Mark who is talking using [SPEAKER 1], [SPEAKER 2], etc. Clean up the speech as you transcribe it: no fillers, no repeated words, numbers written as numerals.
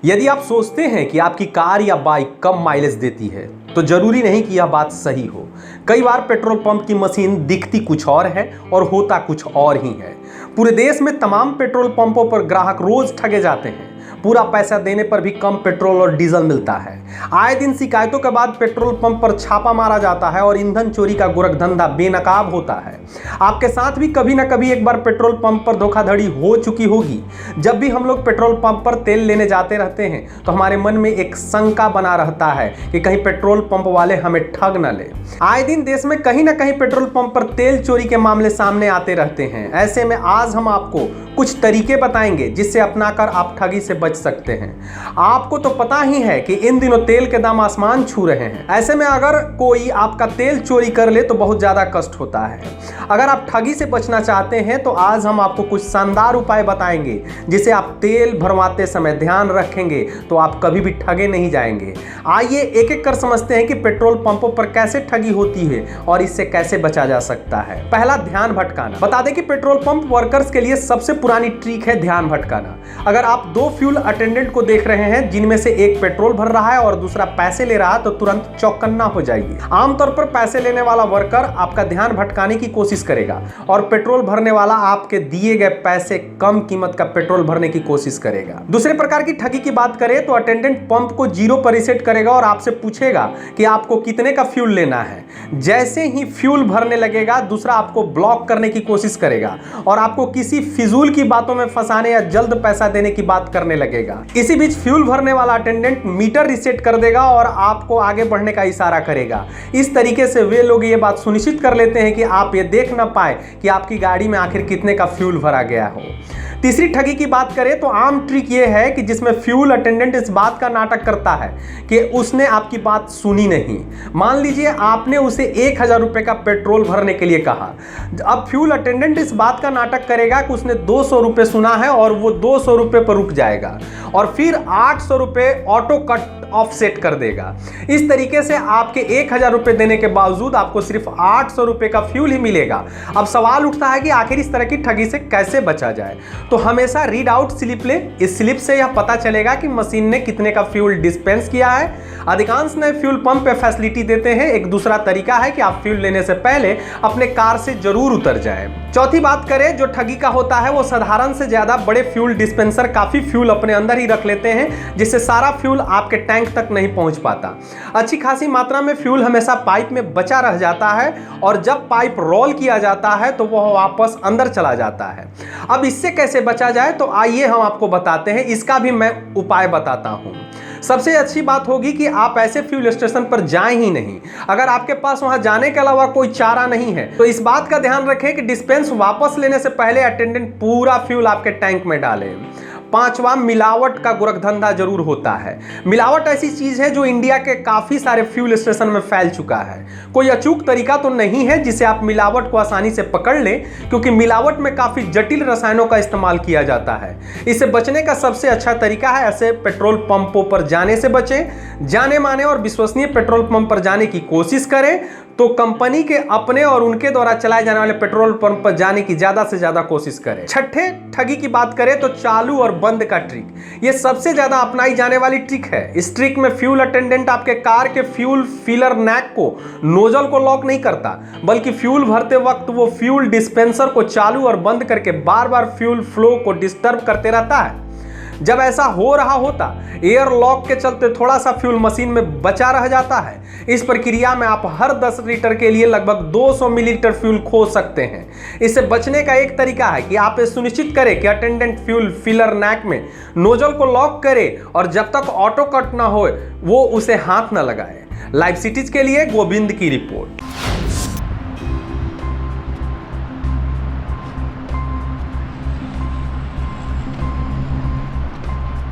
[SPEAKER 1] यदि आप सोचते हैं कि आपकी कार या बाइक कम माइलेज देती है तो जरूरी नहीं कि यह बात सही हो। कई बार पेट्रोल पंप की मशीन दिखती कुछ और है और होता कुछ और ही है। पूरे देश में तमाम पेट्रोल पंपों पर ग्राहक रोज ठगे जाते हैं। पूरा पैसा देने पर भी कम पेट्रोल और डीजल मिलता है। आए दिन शिकायतों के बाद पेट्रोल पंप पर छापा मारा जाता है और ईंधन चोरी का गोरखधंधा बेनकाब होता है। आपके साथ भी कभी ना कभी एक बार पेट्रोल पंप पर धोखाधड़ी हो चुकी होगी। जब भी हम लोग पेट्रोल पंप पर तेल लेने जाते रहते हैं तो हमारे मन में एक शंका बना रहता है कि कहीं पेट्रोल पंप वाले हमें ठग न ले। आए दिन देश में कहीं ना कहीं पेट्रोल पंप पर तेल चोरी के मामले सामने आते रहते हैं। ऐसे में आज हम आपको कुछ तरीके बताएंगे जिससे अपनाकर आप ठगी से बच सकते हैं। आपको तो पता ही है कि इन दिनों तेल के दाम आसमान छू रहे हैं। ऐसे में अगर कोई आपका तेल चोरी कर ले तो बहुत ज्यादा कष्ट होता है। अगर आप ठगी से बचना चाहते हैं तो आज हम आपको कुछ शानदार उपाय बताएंगे जिसे आप तेल भरवाते समय ध्यान रखेंगे तो आप कभी भी ठगे नहीं जाएंगे। आइए एक एक कर समझते हैं कि पेट्रोल पंपों पर कैसे ठगी होती है और इससे कैसे बचा जा सकता है। पहला, ध्यान भटकाना। बता दें कि पेट्रोल पंप वर्कर्स के लिए सबसे पुरानी ट्रिक है ध्यान भटकाना। अगर आप दो फ्यूल अटेंडेंट को देख रहे हैं जिनमें से एक पेट्रोल भर रहा है और दूसरा पैसे ले रहा है तो तुरंत चौकन्ना हो जाइए। आमतौर पर पैसे लेने वाला वर्कर आपका ध्यान भटकाने की कोशिश करेगा और पेट्रोल भरने वाला आपके दिए गए पैसे कम कीमत का पेट्रोल भरने की कोशिश करेगा। दूसरे प्रकार की ठगी की बात करें तो अटेंडेंट पंप को 0 पर रीसेट करेगा और आपसे पूछेगा कि आपको कितने का फ्यूल लेना है। जैसे ही फ्यूल भरने लगेगा दूसरा आपको ब्लॉक करने की कोशिश करेगा और आपको किसी फिजूल की बातों में फंसाने या जल्द पैसा देने की बात करने लगेगा। इसी बीच फ्यूल भरने वाला अटेंडेंट मीटर रीसेट कर देगा और आपको आगे बढ़ने का इशारा करेगा। इस तरीके से वे लोग ये बात सुनिश्चित कर लेते हैं कि आप ये देख ना पाए कि आपकी गाड़ी में आखिर कितने का फ्यूल भरा गया हो। तीसरी ठगी की बात करें तो आम ट्रिक ये है कि जिसमें फ्यूल अटेंडेंट इस बात का नाटक करता है कि उसने आपकी बात सुनी नहीं। मान लीजिए आपने उसे 1000 रुपए का पेट्रोल भरने के लिए कहा। अब फ्यूल अटेंडेंट इस बात का नाटक करेगा कि उसने 200 रुपए सुना है और वो 200 रुपए पर रुक जाएगा और फिर 800 रुपए ऑटो कट ऑफसेट कर देगा। इस तरीके से आपके 1000 रुपए देने के बावजूद आपको सिर्फ 800 रुपए का फ्यूल ही मिलेगा। अब सवाल उठता है कि आखिर इस तरह की ठगी से कैसे बचा जाए। तो हमेशा रीड आउट स्लिप ले। इस स्लिप से यह पता चलेगा कि मशीन ने कितने का फ्यूल डिस्पेंस किया है। अधिकांश नए फ्यूल पंप पे फैसिलिटी देते हैं। एक दूसरा तरीका है कि आप फ्यूल लेने से पहले अपने कार से जरूर उतर जाएं। चौथी बात करें जो ठगी का होता है वो साधारण से ज्यादा बड़े फ्यूल डिस्पेंसर काफी फ्यूल अपने अंदर ही रख लेते हैं जिससे सारा फ्यूल आपके टैंक तक नहीं पहुंच पाता। अच्छी खासी मात्रा में फ्यूल हमेशा पाइप में बचा रह जाता है और जब पाइप रोल किया जाता है तो वह वापस अंदर चला जाता है। अब इससे कैसे बचा जाए तो आइए हम आपको बताते हैं। इसका भी मैं उपाय बताता हूं। सबसे अच्छी बात होगी कि आप ऐसे फ्यूल स्टेशन पर जाएं ही नहीं। अगर आपके पास वहां जाने के अलावा कोई चारा नहीं है तो इस बात का ध्यान रखें कि डिस्पेंस वापस लेने से पहले अटेंडेंट पूरा फ्यूल आपके टैंक में डाले। पांचवा, मिलावट का गोरखधंधा जरूर होता है। मिलावट ऐसी चीज है जो इंडिया के काफी सारे फ्यूल स्टेशन में फैल चुका है। कोई अचूक तरीका तो नहीं है जिसे आप मिलावट को आसानी से पकड़ लें क्योंकि मिलावट में काफी जटिल रसायनों का इस्तेमाल किया जाता है। इससे बचने का सबसे अच्छा तरीका है ऐसे पेट्रोल पंपों पर जाने से बचें। जाने माने और विश्वसनीय पेट्रोल पंप पर जाने की कोशिश करें तो कंपनी के अपने और उनके द्वारा चलाए जाने वाले पेट्रोल पंप पर जाने की ज्यादा से ज्यादा कोशिश करें। छठे, ठगी की बात करें तो चालू और बंद का ट्रिक। यह सबसे ज्यादा अपनाई जाने वाली ट्रिक है। इस ट्रिक में फ्यूल अटेंडेंट आपके कार के फ्यूल फिलर नैक को, नोजल को लॉक नहीं करता बल्कि फ्यूल भरते वक्त वो फ्यूल डिस्पेंसर को चालू और बंद करके बार बार फ्यूल फ्लो को डिस्टर्ब करते रहता है। जब ऐसा हो रहा होता एयर लॉक के चलते थोड़ा सा फ्यूल मशीन में बचा रह जाता है। इस प्रक्रिया में आप हर 10 लीटर के लिए लगभग 200 मिलीलीटर फ्यूल खो सकते हैं। इससे बचने का एक तरीका है कि आप ये सुनिश्चित करें कि अटेंडेंट फ्यूल फिलर नैक में नोजल को लॉक करे और जब तक ऑटो कट ना हो वो उसे हाथ ना लगाए। लाइव सिटीज के लिए गोविंद की रिपोर्ट।